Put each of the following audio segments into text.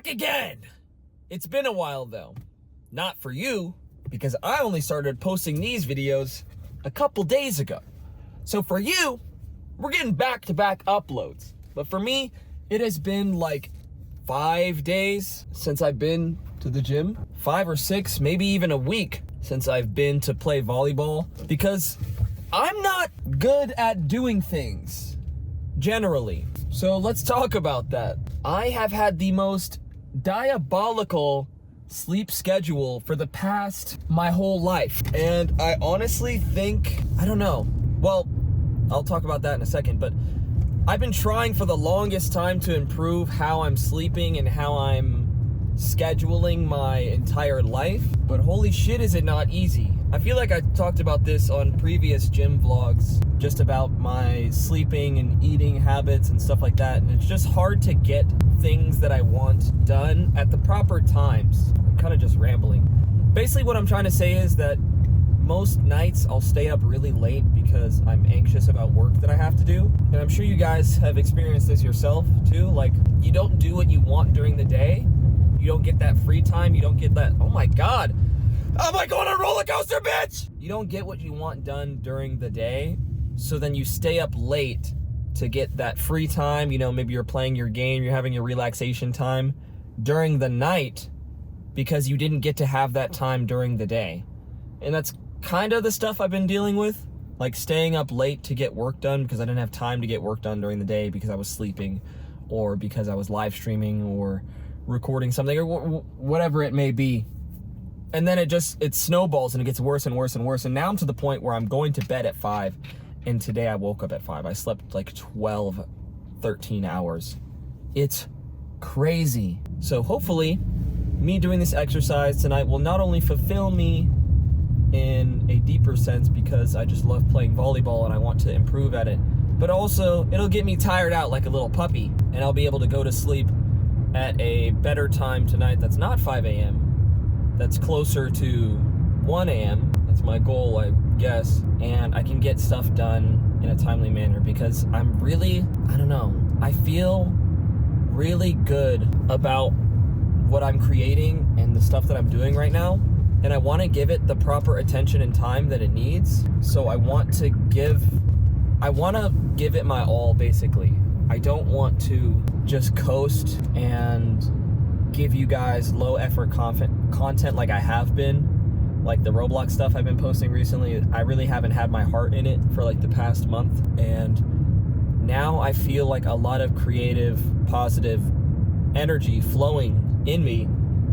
back again! It's been a while though. Not for you, because I only started posting these videos a couple days ago. So for you, we're getting back-to-back uploads. But for me, it has been like 5 days since I've been to the gym. 5 or 6, maybe even a week since I've been to play volleyball, because I'm not good at doing things, generally. So let's talk about that. I have had the most diabolical sleep schedule for the past my whole life. And I honestly think, I don't know. Well, I'll talk about that in a second, but I've been trying for the longest time to improve how I'm sleeping and how I'm scheduling my entire life, but holy shit is it not easy. I feel like I talked about this on previous gym vlogs, just about my sleeping and eating habits and stuff like that, and it's just hard to get things that I want done at the proper times. I'm kind of just rambling. Basically what I'm trying to say is that most nights I'll stay up really late because I'm anxious about work that I have to do. And I'm sure you guys have experienced this yourself too. Like, you don't do what you want during the day. You don't get that free time. You don't get that, oh my God, I'm like on a roller coaster, bitch! You don't get what you want done during the day. So then you stay up late to get that free time. You know, maybe you're playing your game, you're having your relaxation time during the night because you didn't get to have that time during the day. And that's kind of the stuff I've been dealing with, like staying up late to get work done because I didn't have time to get work done during the day because I was sleeping or because I was live streaming or recording something or whatever it may be. And then it snowballs and it gets worse and worse and worse. And now I'm to the point where I'm going to bed at 5. And today I woke up at 5. I slept like 12, 13 hours. It's crazy. So hopefully me doing this exercise tonight will not only fulfill me in a deeper sense because I just love playing volleyball and I want to improve at it, but also it'll get me tired out like a little puppy and I'll be able to go to sleep at a better time tonight that's not 5 a.m. that's closer to 1 a.m. That's my goal, I guess, and I can get stuff done in a timely manner because I'm really, I don't know, I feel really good about what I'm creating and the stuff that I'm doing right now. And I want to give it the proper attention and time that it needs. So I want to give it my all, basically. I don't want to just coast and give you guys low effort content like I have been. Like the Roblox stuff I've been posting recently, I really haven't had my heart in it for like the past month. And now I feel like a lot of creative, positive energy flowing in me.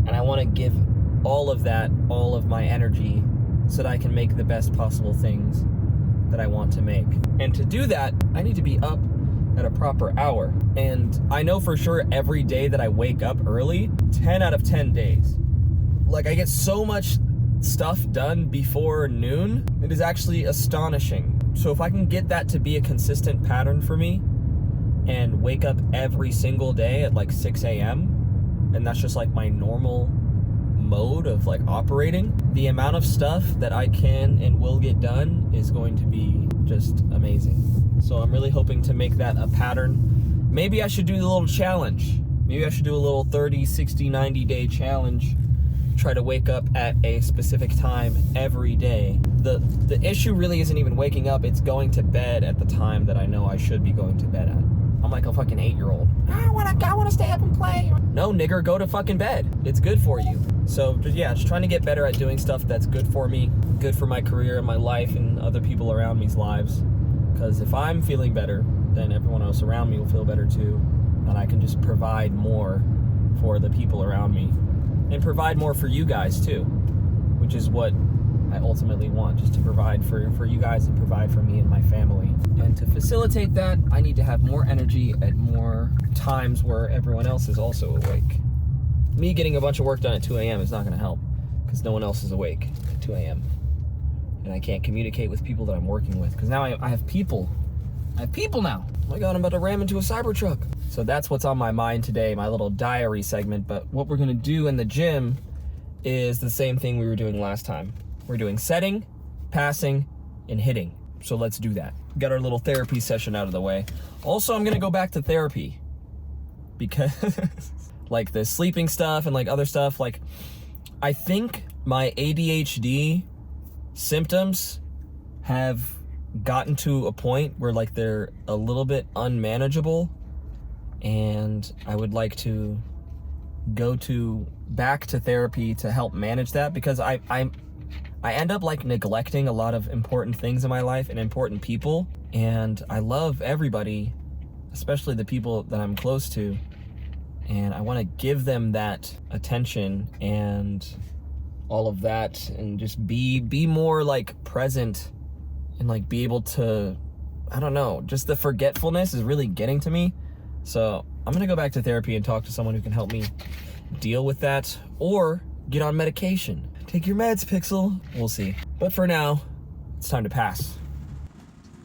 And I want to give all of that, all of my energy, so that I can make the best possible things that I want to make. And to do that, I need to be up at a proper hour. And I know for sure every day that I wake up early, 10 out of 10 days, like I get so much stuff done before noon, it is actually astonishing. So if I can get that to be a consistent pattern for me and wake up every single day at like 6 a.m., and that's just like my normal mode of like operating, the amount of stuff that I can and will get done is going to be just amazing. So I'm really hoping to make that a pattern. Maybe I should do a little challenge. Maybe I should do a little 30, 60, 90 day challenge. Try to wake up at a specific time every day. The issue really isn't even waking up, it's going to bed at the time that I know I should be going to bed at. I'm like a fucking 8-year-old. I wanna stay up and play. No, nigger, go to fucking bed. It's good for you. So yeah, just trying to get better at doing stuff that's good for me, good for my career and my life and other people around me's lives. Because if I'm feeling better, then everyone else around me will feel better too. And I can just provide more for the people around me. And provide more for you guys too, which is what I ultimately want, just to provide for you guys and provide for me and my family. And to facilitate that, I need to have more energy at more times where everyone else is also awake. Me getting a bunch of work done at 2 a.m. is not gonna help because no one else is awake at 2 a.m. And I can't communicate with people that I'm working with because now I have people. I have people now. Oh my God, I'm about to ram into a Cybertruck. So that's what's on my mind today, my little diary segment. But what we're gonna do in the gym is the same thing we were doing last time. We're doing setting, passing, and hitting. So let's do that. Got our little therapy session out of the way. Also, I'm gonna go back to therapy because like the sleeping stuff and like other stuff. Like, I think my ADHD symptoms have gotten to a point where like they're a little bit unmanageable, and I would like to go back to therapy to help manage that, because I end up like neglecting a lot of important things in my life and important people, and I love everybody, especially the people that I'm close to, and I want to give them that attention and all of that, and just be more like present, and like be able to, I don't know, just the forgetfulness is really getting to me. So I'm gonna go back to therapy and talk to someone who can help me deal with that, or get on medication. Take your meds, Pixel. We'll see. But for now, it's time to pass.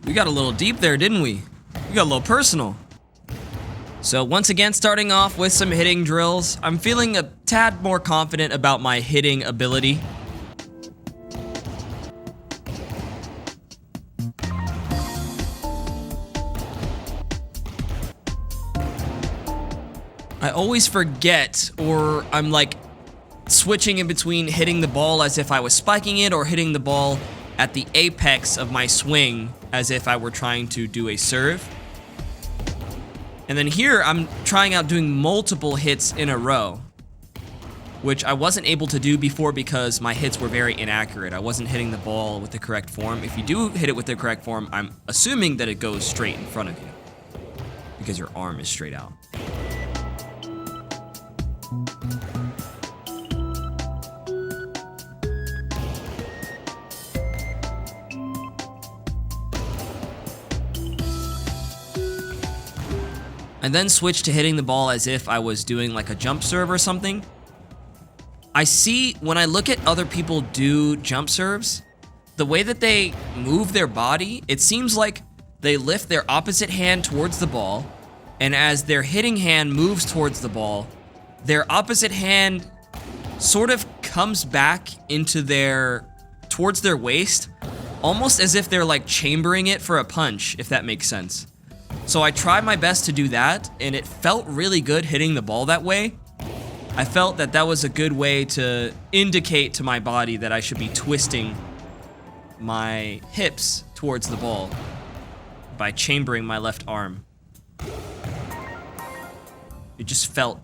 We got a little deep there, didn't we? We got a little personal. So once again, starting off with some hitting drills. I'm feeling a tad more confident about my hitting ability. I always forget, or I'm like switching in between hitting the ball as if I was spiking it, or hitting the ball at the apex of my swing as if I were trying to do a serve. And then here I'm trying out doing multiple hits in a row, which I wasn't able to do before because my hits were very inaccurate. I wasn't hitting the ball with the correct form. If you do hit it with the correct form, I'm assuming that it goes straight in front of you because your arm is straight out. I then switched to hitting the ball as if I was doing like a jump serve or something. I see when I look at other people do jump serves, the way that they move their body, it seems like they lift their opposite hand towards the ball, and as their hitting hand moves towards the ball, their opposite hand sort of comes back into towards their waist, almost as if they're like chambering it for a punch, if that makes sense. So I tried my best to do that, and it felt really good hitting the ball that way. I felt that that was a good way to indicate to my body that I should be twisting my hips towards the ball by chambering my left arm. It just felt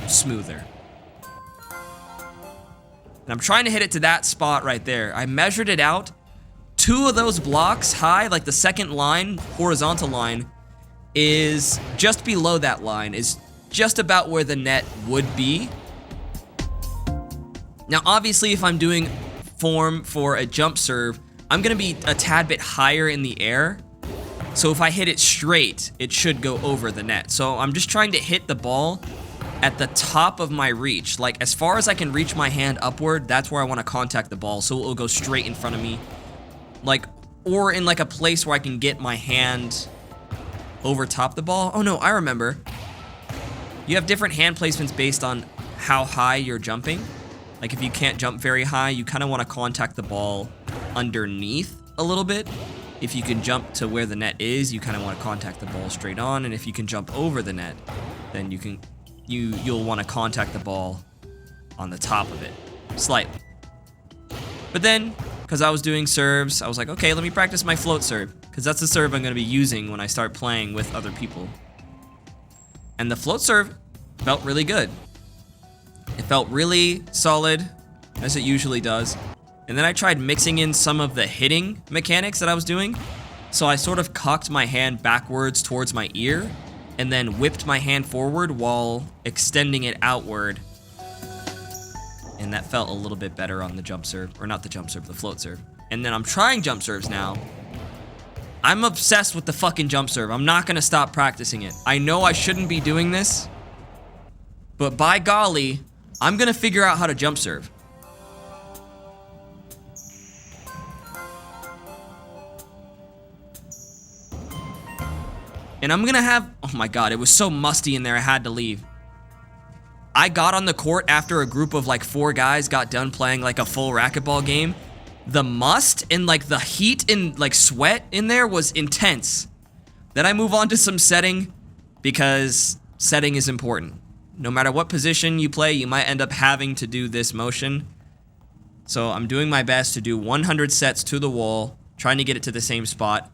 smoother. And I'm trying to hit it to that spot right there. I measured it out. 2 of those blocks high, like the second line, horizontal line, is just below that line, is just about where the net would be. Now, obviously, if I'm doing form for a jump serve, I'm gonna be a tad bit higher in the air. So if I hit it straight, it should go over the net. So I'm just trying to hit the ball at the top of my reach. Like, as far as I can reach my hand upward, that's where I wanna contact the ball, so it'll go straight in front of me. Like, or in like a place where I can get my hand over top the ball. Oh no, I remember. You have different hand placements based on how high you're jumping. Like, if you can't jump very high, you kind of want to contact the ball underneath a little bit. If you can jump to where the net is, you kind of want to contact the ball straight on. And if you can jump over the net, then you'll want to contact the ball on the top of it, slightly. But then, because I was doing serves, I was like, okay, let me practice my float serve, because that's the serve I'm going to be using when I start playing with other people. And the float serve felt really good. It felt really solid, as it usually does. And then I tried mixing in some of the hitting mechanics that I was doing. So I sort of cocked my hand backwards towards my ear, and then whipped my hand forward while extending it outward. And that felt a little bit better on the jump serve, or not the jump serve, the float serve. And then I'm trying jump serves now. I'm obsessed with the fucking jump serve. I'm not gonna stop practicing it. I know I shouldn't be doing this, but by golly, I'm gonna figure out how to jump serve. And I'm gonna have, oh my god, it was so musty in there, I had to leave. I got on the court after a group of like 4 guys got done playing like a full racquetball game. The must and like the heat and like sweat in there was intense. Then I move on to some setting, because setting is important. No matter what position you play, you might end up having to do this motion. So I'm doing my best to do 100 sets to the wall, trying to get it to the same spot.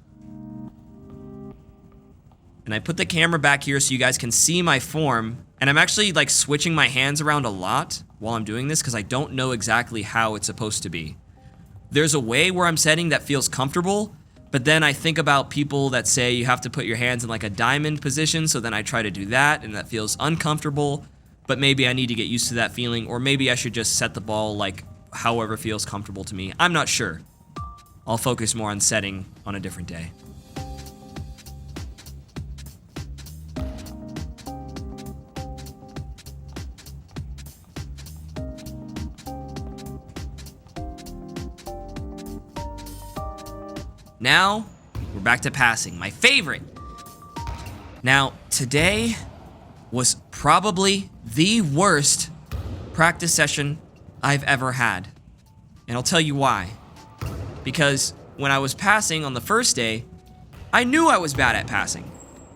And I put the camera back here so you guys can see my form. And I'm actually like switching my hands around a lot while I'm doing this because I don't know exactly how it's supposed to be. There's a way where I'm setting that feels comfortable, but then I think about people that say you have to put your hands in like a diamond position, so then I try to do that, and that feels uncomfortable, but maybe I need to get used to that feeling, or maybe I should just set the ball like however feels comfortable to me. I'm not sure. I'll focus more on setting on a different day. Now, we're back to passing, my favorite. Now, today was probably the worst practice session I've ever had. And I'll tell you why. Because when I was passing on the first day, I knew I was bad at passing.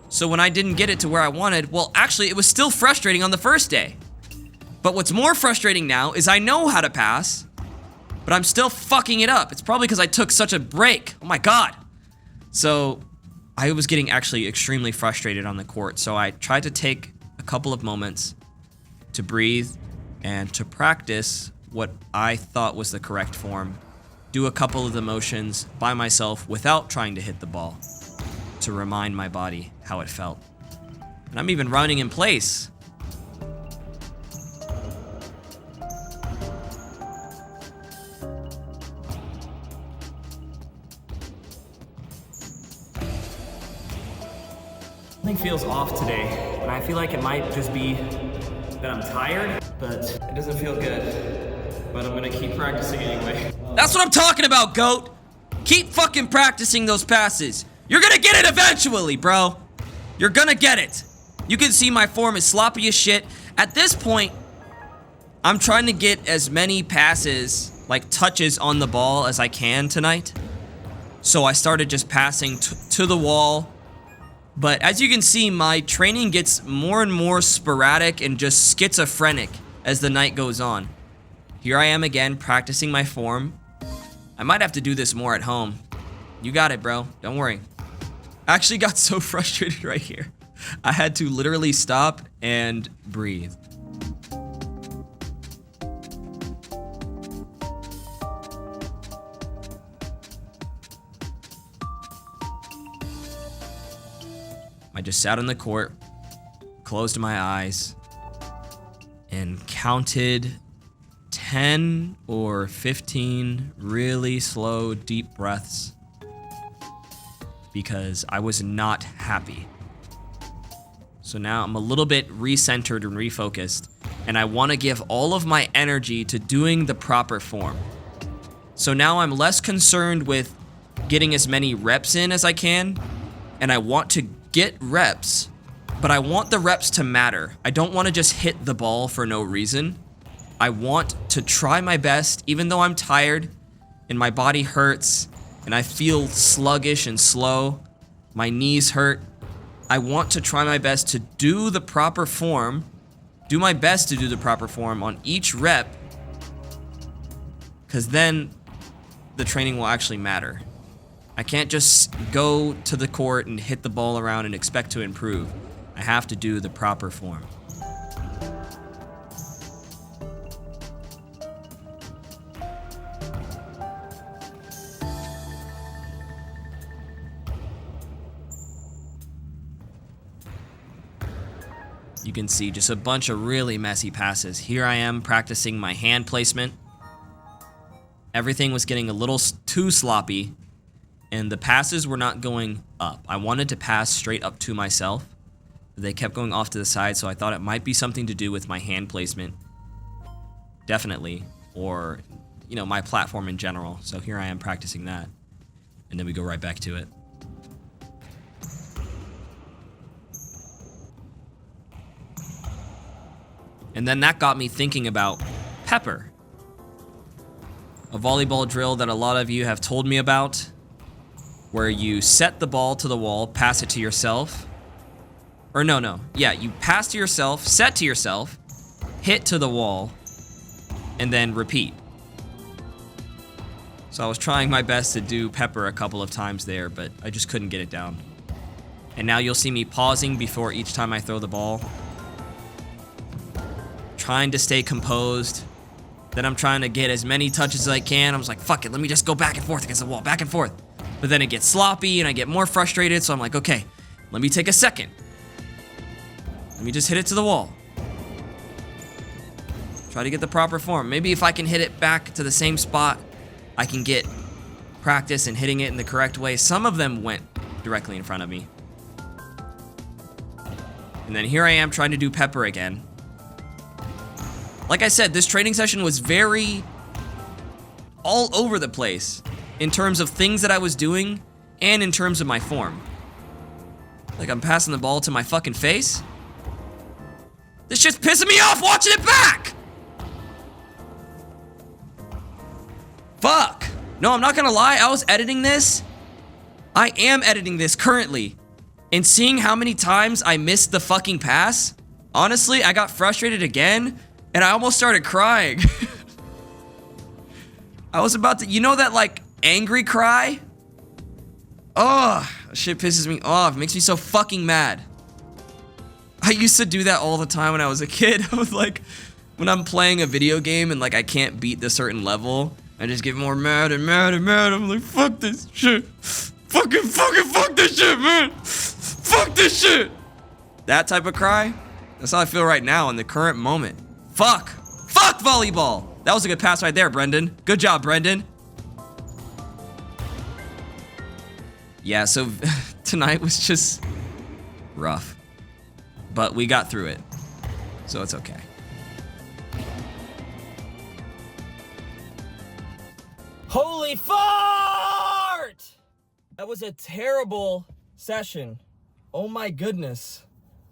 So when I didn't get it to where I wanted, well, actually, it was still frustrating on the first day. But what's more frustrating now is I know how to pass, but I'm still fucking it up. It's probably because I took such a break. Oh my God. So I was getting actually extremely frustrated on the court. So I tried to take a couple of moments to breathe and to practice what I thought was the correct form. Do a couple of the motions by myself without trying to hit the ball to remind my body how it felt. And I'm even running in place. Something feels off today, and I feel like it might just be that I'm tired, but it doesn't feel good. But I'm gonna keep practicing anyway. That's what I'm talking about, GOAT. Keep fucking practicing those passes. You're gonna get it eventually, bro. You're gonna get it. You can see my form is sloppy as shit. At this point, I'm trying to get as many passes, like touches on the ball as I can tonight. So I started just passing to the wall. But as you can see, my training gets more and more sporadic and just schizophrenic as the night goes on. Here I am again, practicing my form. I might have to do this more at home. You got it, bro. Don't worry. I actually got so frustrated right here. I had to literally stop and breathe. I just sat on the court, closed my eyes, and counted 10 or 15 really slow, deep breaths because I was not happy. So now I'm a little bit recentered and refocused, and I want to give all of my energy to doing the proper form. So now I'm less concerned with getting as many reps in as I can, and I want to get reps, but I want the reps to matter. I don't want to just hit the ball for no reason. I want to try my best, even though I'm tired and my body hurts and I feel sluggish and slow. My knees hurt. I want to try my best to do the proper form, do my best to do the proper form on each rep, because then the training will actually matter. I can't just go to the court and hit the ball around and expect to improve. I have to do the proper form. You can see just a bunch of really messy passes. Here I am practicing my hand placement. Everything was getting a little too sloppy, and the passes were not going up. I wanted to pass straight up to myself. They kept going off to the side, so I thought it might be something to do with my hand placement. Definitely. Or, you know, my platform in general. So here I am practicing that. And then we go right back to it. And then that got me thinking about Pepper, a volleyball drill that a lot of you have told me about, where you set the ball to the wall, pass it to yourself, Or no. Yeah, you pass to yourself, set to yourself, hit to the wall, and then repeat. So I was trying my best to do pepper a couple of times there, but I just couldn't get it down. And now you'll see me pausing before each time I throw the ball. Trying to stay composed. Then I'm trying to get as many touches as I can. I was like, fuck it, let me just go back and forth against the wall, back and forth. But then it gets sloppy and I get more frustrated, so I'm like, okay, let me take a second. Let me just hit it to the wall. Try to get the proper form. Maybe if I can hit it back to the same spot, I can get practice in hitting it in the correct way. Some of them went directly in front of me. And then here I am trying to do pepper again. Like I said, this training session was very all over the place in terms of things that I was doing and in terms of my form. Like I'm passing the ball to my fucking face. This shit's pissing me off watching it back! Fuck! No, I'm not gonna lie, I was editing this. I am editing this currently. And seeing how many times I missed the fucking pass, honestly, I got frustrated again, and I almost started crying. I was about to, you know that like angry cry? Oh, shit pisses me off, it makes me so fucking mad. I used to do that all the time when I was a kid. I was like, when I'm playing a video game and like I can't beat the certain level, I just get more mad and mad and mad. I'm like, fuck this shit. Fuck this shit, man. Fuck this shit. That type of cry, that's how I feel right now in the current moment. Fuck volleyball. That was a good pass right there, Brendan. Good job, Brendan. Yeah, so tonight was just rough. But we got through it, so it's okay. Holy fart! That was a terrible session. Oh my goodness.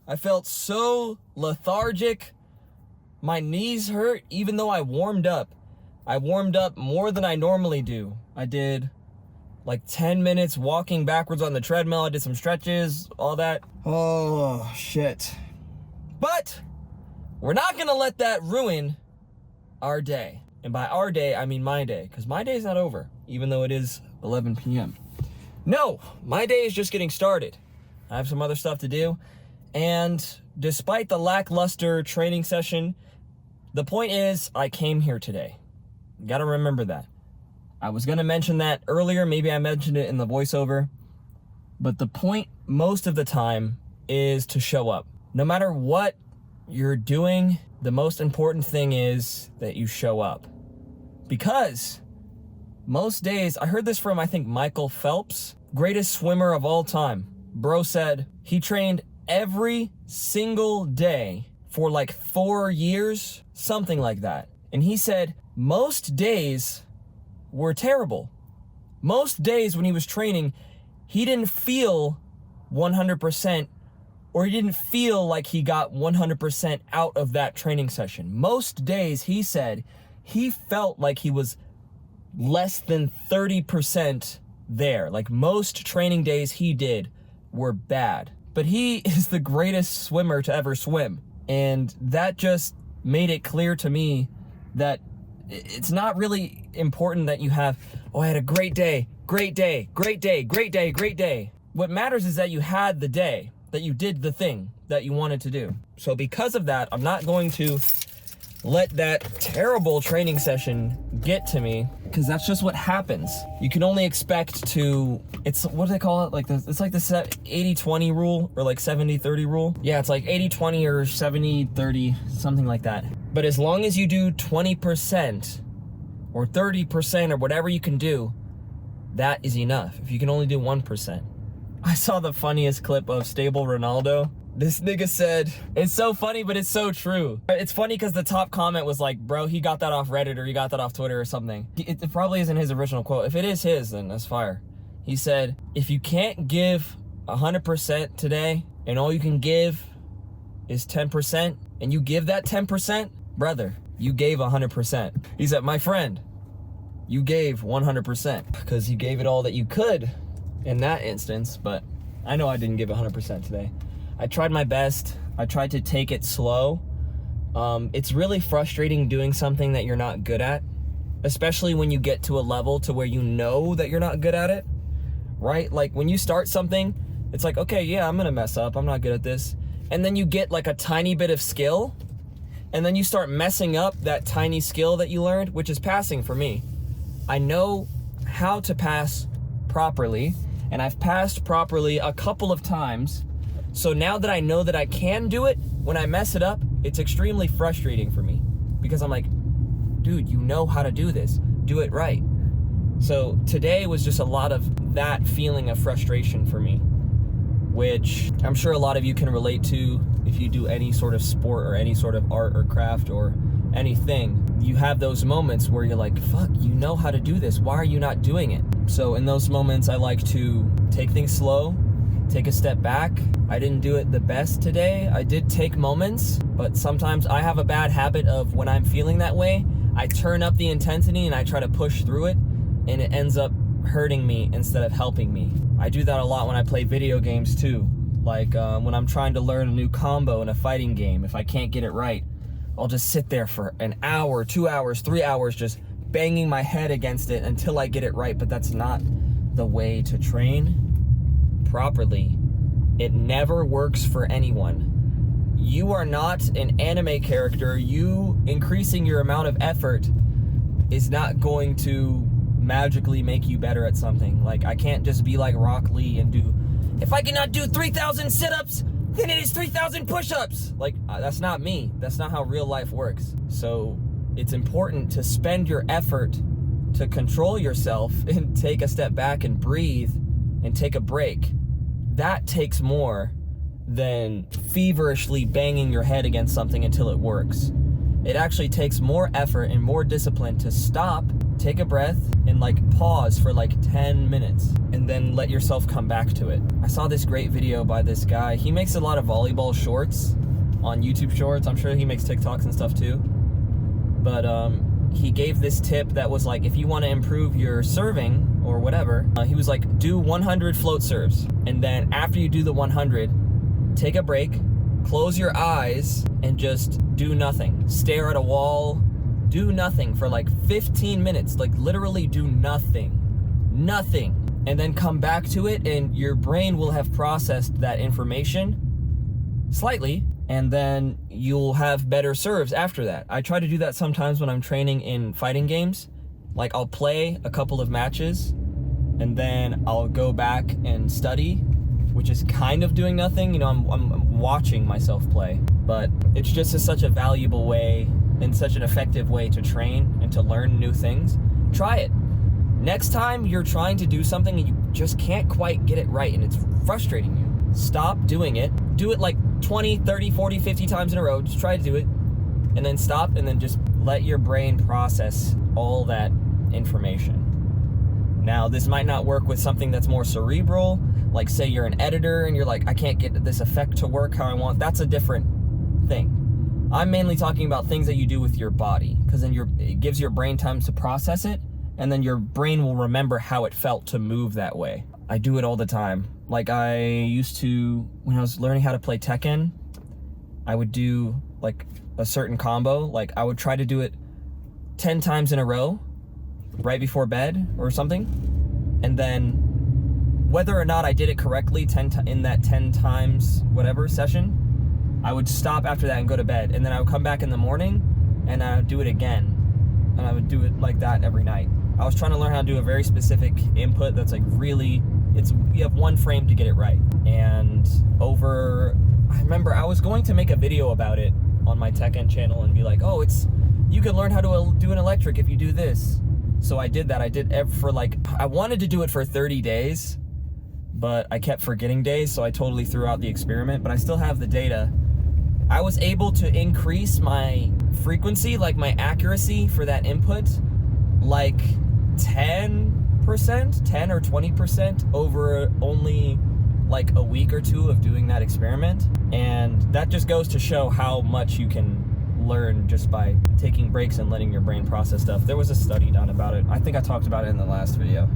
I felt so lethargic. My knees hurt even though I warmed up. I warmed up more than I normally do. I did like 10 minutes walking backwards on the treadmill. I did some stretches, all that. Oh, shit. But we're not gonna let that ruin our day. And by our day, I mean my day, because my day's not over, even though it is 11 p.m. No, my day is just getting started. I have some other stuff to do. And despite the lackluster training session, the point is I came here today. You gotta remember that. I was gonna mention that earlier, maybe I mentioned it in the voiceover, but the point most of the time is to show up. No matter what you're doing, the most important thing is that you show up. Because most days, I heard this from, I think, Michael Phelps, greatest swimmer of all time. Bro said he trained every single day for like 4 years, something like that. And he said most days were terrible. Most days when he was training, he didn't feel 100%, or he didn't feel like he got 100% out of that training session. Most days, he said, he felt like he was less than 30% there. Like most training days he did were bad. But he is the greatest swimmer to ever swim. And that just made it clear to me that it's not really important that you have, oh, I had a great day, great day, great day, great day, great day. What matters is that you had the day, that you did the thing that you wanted to do. So because of that, I'm not going to let that terrible training session get to me, because that's just what happens. You can only expect to, it's, what do they call it? Like this, it's like the 80-20 rule, or like 70-30 rule. Yeah, it's like 80-20 or 70-30, something like that. But as long as you do 20% or 30% or whatever you can do, that is enough. If you can only do 1%. I saw the funniest clip of Stable Ronaldo. This nigga said, it's so funny, but it's so true. It's funny because the top comment was like, bro, he got that off Reddit or he got that off Twitter or something. It probably isn't his original quote. If it is his, then that's fire. He said, if you can't give 100% today and all you can give is 10% and you give that 10%, brother, you gave 100%. He said, my friend, you gave 100% because you gave it all that you could in that instance, but I know I didn't give 100% today. I tried my best. I tried to take it slow. It's really frustrating doing something that you're not good at, especially when you get to a level to where you know that you're not good at it, right? Like when you start something, it's like, okay, yeah, I'm gonna mess up. I'm not good at this. And then you get like a tiny bit of skill, and then you start messing up that tiny skill that you learned, which is passing for me. I know how to pass properly, and I've passed properly a couple of times. So now that I know that I can do it, when I mess it up, it's extremely frustrating for me because I'm like, dude, you know how to do this. Do it right. So today was just a lot of that feeling of frustration for me, which I'm sure a lot of you can relate to if you do any sort of sport or any sort of art or craft or anything. You have those moments where you're like, fuck, you know how to do this. Why are you not doing it? So in those moments, I like to take things slow, take a step back. I didn't do it the best today. I did take moments, but sometimes I have a bad habit of when I'm feeling that way, I turn up the intensity and I try to push through it, and it ends up hurting me instead of helping me. I do that a lot when I play video games too. Like when I'm trying to learn a new combo in a fighting game, if I can't get it right, I'll just sit there for an hour, 2 hours, 3 hours, just banging my head against it until I get it right. But that's not the way to train properly. It never works for anyone. You are not an anime character. You increasing your amount of effort is not going to magically make you better at something. Like, I can't just be like Rock Lee and do, if I cannot do 3,000 sit-ups, then it is 3,000 push-ups. Like, that's not me. That's not how real life works. So it's important to spend your effort to control yourself and take a step back and breathe and take a break. That takes more than feverishly banging your head against something until it works. It actually takes more effort and more discipline to stop, take a breath, and like pause for like 10 minutes and then let yourself come back to it. I saw this great video by this guy. He makes a lot of volleyball shorts on YouTube Shorts. I'm sure he makes TikToks and stuff too. But he gave this tip that was like, if you want to improve your serving or whatever, he was like, do 100 float serves. And then after you do the 100, take a break, close your eyes, and just do nothing. Stare at a wall, do nothing for like 15 minutes, like literally do nothing. And then come back to it, and your brain will have processed that information slightly, and then you'll have better serves after that. I try to do that sometimes when I'm training in fighting games. Like, I'll play a couple of matches, and then I'll go back and study, which is kind of doing nothing. You know, I'm watching myself play, but it's just such a valuable way and such an effective way to train and to learn new things. Try it. Next time you're trying to do something and you just can't quite get it right and it's frustrating you, stop doing it. Do it like 20, 30, 40, 50 times in a row. Just try to do it, and then stop, and then just let your brain process all that information. Now, this might not work with something that's more cerebral, like say you're an editor and you're like, I can't get this effect to work how I want. That's a different thing. I'm mainly talking about things that you do with your body, because then it gives your brain time to process it, and then your brain will remember how it felt to move that way. I do it all the time. Like, I used to, when I was learning how to play Tekken, I would do like a certain combo. Like, I would try to do it 10 times in a row right before bed or something, and then whether or not I did it correctly in that 10 times whatever session, I would stop after that and go to bed, and then I would come back in the morning and I would do it again, and I would do it like that every night. I was trying to learn how to do a very specific input that's like really, you have one frame to get it right. And I remember I was going to make a video about it on my Tekken channel and be like, oh, you can learn how to do an electric if you do this. So I did that. I wanted to do it for 30 days, but I kept forgetting days, so I totally threw out the experiment, but I still have the data. I was able to increase my frequency, like my accuracy for that input, like 10% or 20% over only like a week or two of doing that experiment. And that just goes to show how much you can learn just by taking breaks and letting your brain process stuff. There was a study done about it. I think I talked about it in the last video.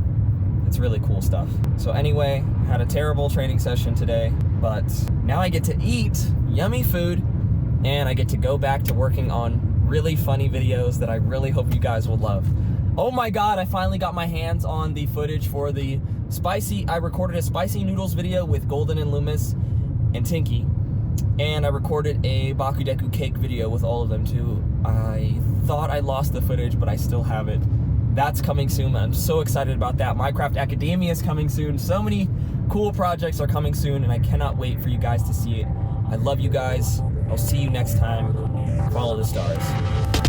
It's really cool stuff. So anyway, had a terrible training session today. but now I get to eat yummy food, and I get to go back to working on really funny videos that I really hope you guys will love. Oh my God, I finally got my hands on the footage for the I recorded a spicy noodles video with Golden and Loomis and Tinky, and I recorded a Bakudeku cake video with all of them too. I thought I lost the footage, but I still have it. That's coming soon. I'm so excited about that. Minecraft Academia is coming soon. So many cool projects are coming soon, and I cannot wait for you guys to see it. I love you guys. I'll see you next time. Follow the stars.